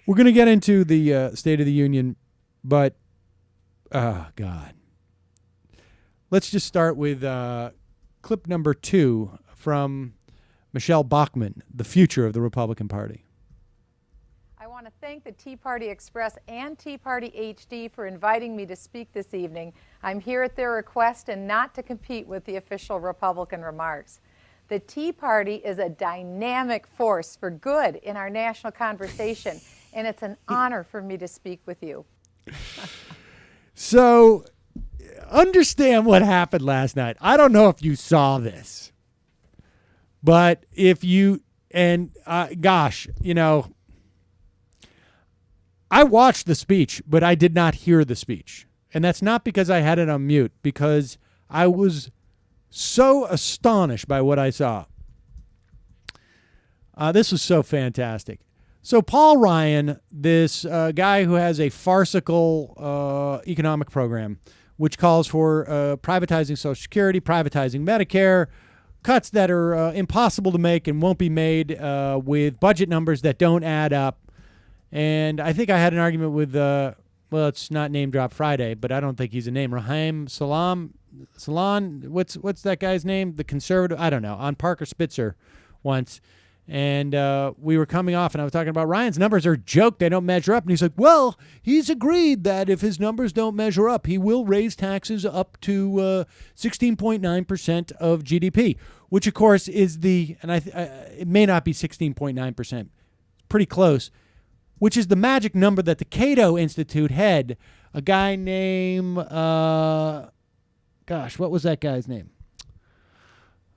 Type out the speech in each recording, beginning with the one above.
We're going to get into the State of the Union, but, oh, God. Let's just start with clip number 2 from Michele Bachmann, the future of the Republican Party. I want to thank the Tea Party Express and Tea Party HD for inviting me to speak this evening. I'm here at their request and not to compete with the official Republican remarks. The Tea Party is a dynamic force for good in our national conversation, and it's an honor for me to speak with you. So, understand what happened last night. I don't know if you saw this, but if you, and gosh, you know, I watched the speech, but I did not hear the speech. And that's not because I had it on mute, because I was so astonished by what I saw. This was so fantastic. So Paul Ryan, this guy who has a farcical economic program, which calls for privatizing Social Security, privatizing Medicare, cuts that are impossible to make and won't be made with budget numbers that don't add up. And I think I had an argument with, well, it's not Name Drop Friday, but I don't think he's a name. Raheem Salon, what's that guy's name? The conservative, I don't know, on Parker Spitzer once. And we were coming off, and I was talking about Ryan's numbers are a joke. They don't measure up. And he's like, well, he's agreed that if his numbers don't measure up, he will raise taxes up to 16.9% of GDP, which, of course, is the, and it may not be 16.9%, pretty close, which is the magic number that the Cato Institute had. A guy named, what was that guy's name?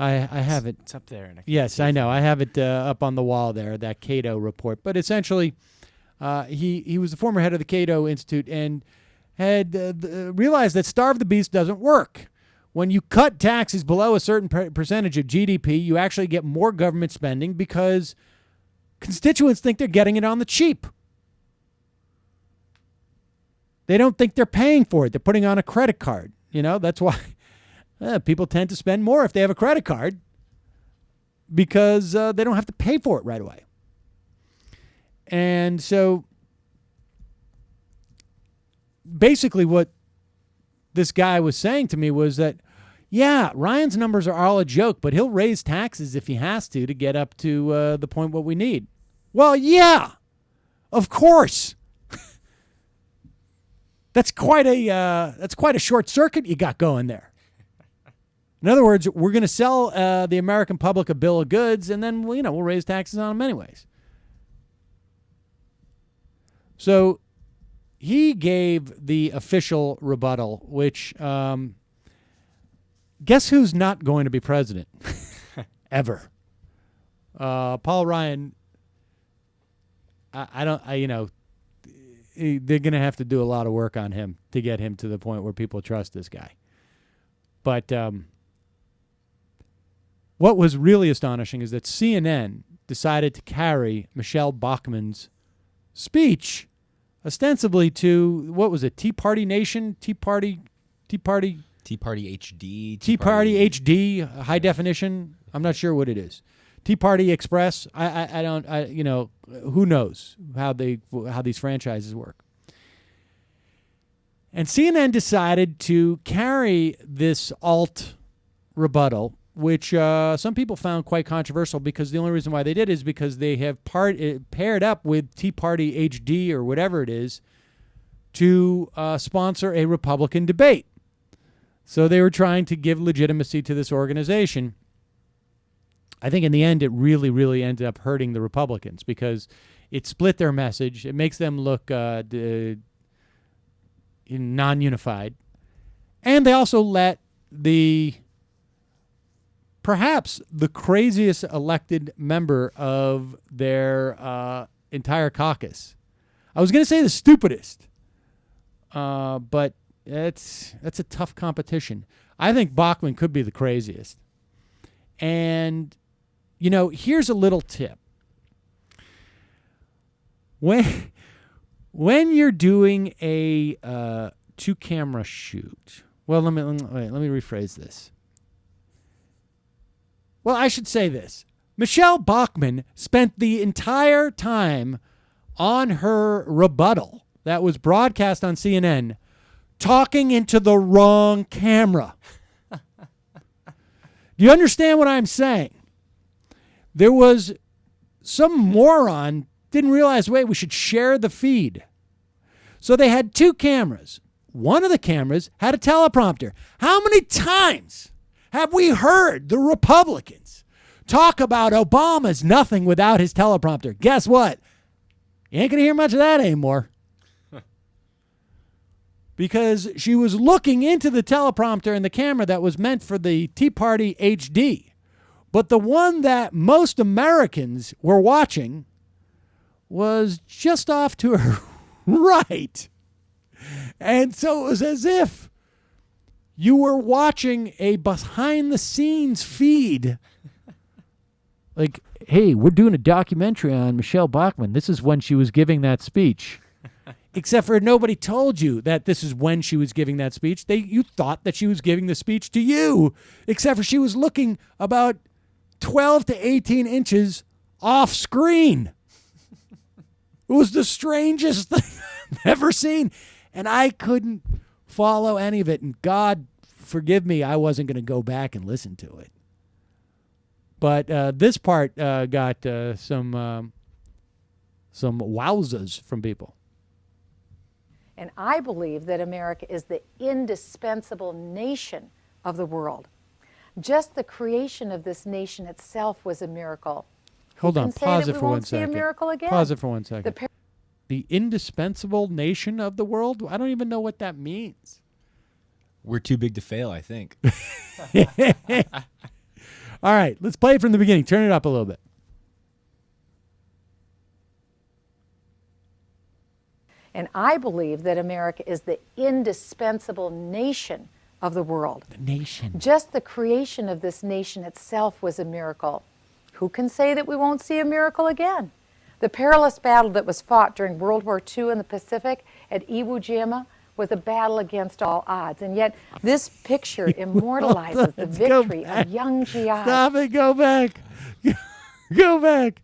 I have it. It's up there. Yes, I know. I have it up on the wall there, that Cato report. But essentially, he was the former head of the Cato Institute and had realized that starve the beast doesn't work. When you cut taxes below a certain percentage of GDP, you actually get more government spending because constituents think they're getting it on the cheap. They don't think they're paying for it. They're putting on a credit card. You know, that's why people tend to spend more if they have a credit card because they don't have to pay for it right away. And so basically what this guy was saying to me was that, yeah, Ryan's numbers are all a joke, but he'll raise taxes if he has to get up to the point what we need. Well, yeah, of course. That's quite a short circuit you got going there. In other words, we're going to sell the American public a bill of goods, and then we'll raise taxes on them anyways. So he gave the official rebuttal, which guess who's not going to be president ever? Paul Ryan. They're going to have to do a lot of work on him to get him to the point where people trust this guy. But what was really astonishing is that CNN decided to carry Michele Bachmann's speech ostensibly to, what was it, Tea Party Nation, Tea Party HD, Tea Party HD, high definition. I'm not sure what it is. Tea Party Express. Who knows how these franchises work. And CNN decided to carry this alt rebuttal, which some people found quite controversial because the only reason why they did is because they have paired up with Tea Party HD or whatever it is to sponsor a Republican debate. So they were trying to give legitimacy to this organization. I think in the end, it really, really ended up hurting the Republicans because it split their message. It makes them look non-unified. And they also let perhaps the craziest elected member of their entire caucus. I was going to say the stupidest, but that's a tough competition. I think Bachmann could be the craziest. And here's a little tip. When you're doing a 2-camera shoot, well, let me rephrase this. Well, I should say this. Michele Bachmann spent the entire time on her rebuttal that was broadcast on CNN talking into the wrong camera. Do you understand what I'm saying? There was some moron didn't realize, wait, we should share the feed. So they had two cameras. One of the cameras had a teleprompter. How many times have we heard the Republicans talk about Obama's nothing without his teleprompter? Guess what? You ain't going to hear much of that anymore. Because she was looking into the teleprompter in the camera that was meant for the Tea Party HD. But the one that most Americans were watching was just off to her right. And so it was as if you were watching a behind-the-scenes feed. Like, hey, we're doing a documentary on Michele Bachmann. This is when she was giving that speech. Except for nobody told you that this is when she was giving that speech. You thought that she was giving the speech to you. Except for she was looking about 12 to 18 inches off screen. It was the strangest thing I've ever seen. And I couldn't follow any of it. And God, forgive me, I wasn't going to go back and listen to it. But this part got some wowzas from people. And I believe that America is the indispensable nation of the world. Just the creation of this nation itself was a miracle. Hold on, pause it for 1 second. We won't see a miracle again. Pause it for 1 second. The indispensable nation of the world? I don't even know what that means. We're too big to fail, I think. All right, let's play it from the beginning. Turn it up a little bit. And I believe that America is the indispensable nation of the world. The nation. Just the creation of this nation itself was a miracle. Who can say that we won't see a miracle again? The perilous battle that was fought during World War II in the Pacific at Iwo Jima was a battle against all odds. And yet this picture immortalizes the victory of young GIs. Stop it. Go back. Go back.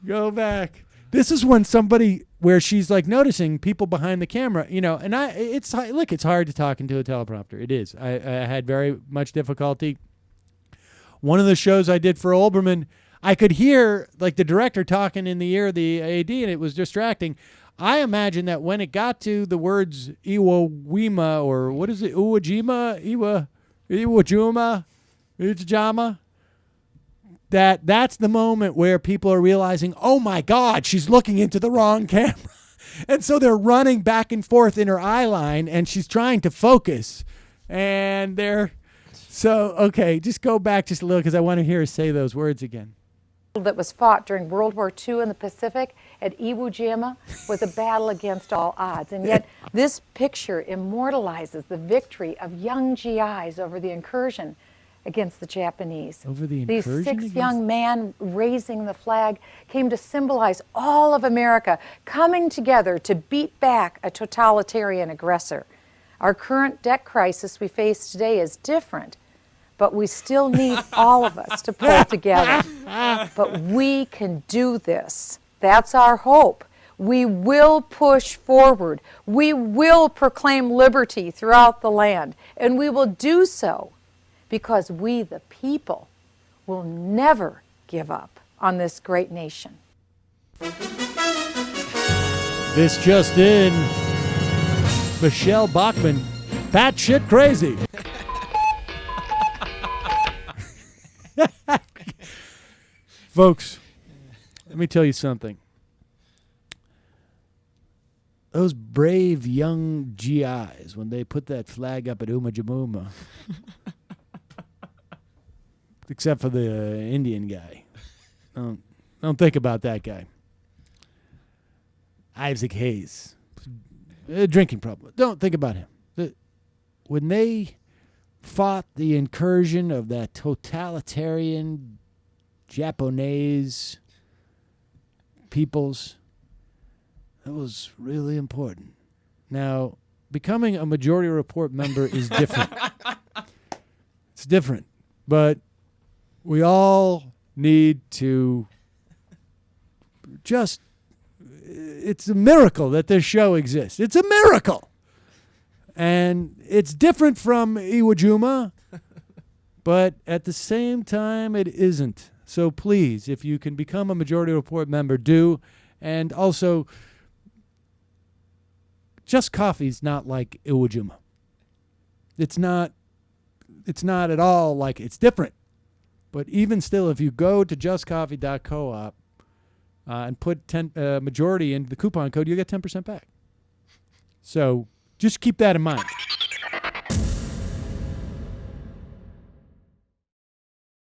Go back. This is when somebody, where she's like noticing people behind the camera, you know, and it's hard to talk into a teleprompter. It is. I had very much difficulty. One of the shows I did for Olbermann, I could hear like the director talking in the ear of the AD, and it was distracting. I imagine that when it got to the words Iwo Jima, or what is it, Iwo Jima, Iwo Jima, that's the moment where people are realizing, oh my God, she's looking into the wrong camera. And so they're running back and forth in her eye line, and she's trying to focus. And okay, just go back just a little because I want to hear her say those words again. That was fought during World War II in the Pacific at Iwo Jima was a battle against all odds. And yet this picture immortalizes the victory of young GIs over the incursion against the Japanese. Over the These incursion? six young men raising the flag came to symbolize all of America coming together to beat back a totalitarian aggressor. Our current debt crisis we face today is different, but we still need all of us to pull together. But we can do this. That's our hope. We will push forward. We will proclaim liberty throughout the land, and we will do so because we, the people, will never give up on this great nation. This just in, Michele Bachmann, batshit crazy. Folks, let me tell you something. Those brave young GIs, when they put that flag up at Umo Jima, except for the Indian guy. Don't think about that guy. Isaac Hayes. A drinking problem. Don't think about him. When they fought the incursion of that totalitarian Japanese peoples, that was really important. Now, becoming a Majority Report member is different. It's different. But we all need to just it's a miracle that this show exists. It's a miracle. And it's different from Iwo Jima, but at the same time, it isn't. So please, if you can become a Majority Report member, do. And also, Just Coffee's not like Iwo Jima. It's not at all like, it's different. But even still, if you go to justcoffee.coop and put majority into the coupon code, you get 10% back. So just keep that in mind.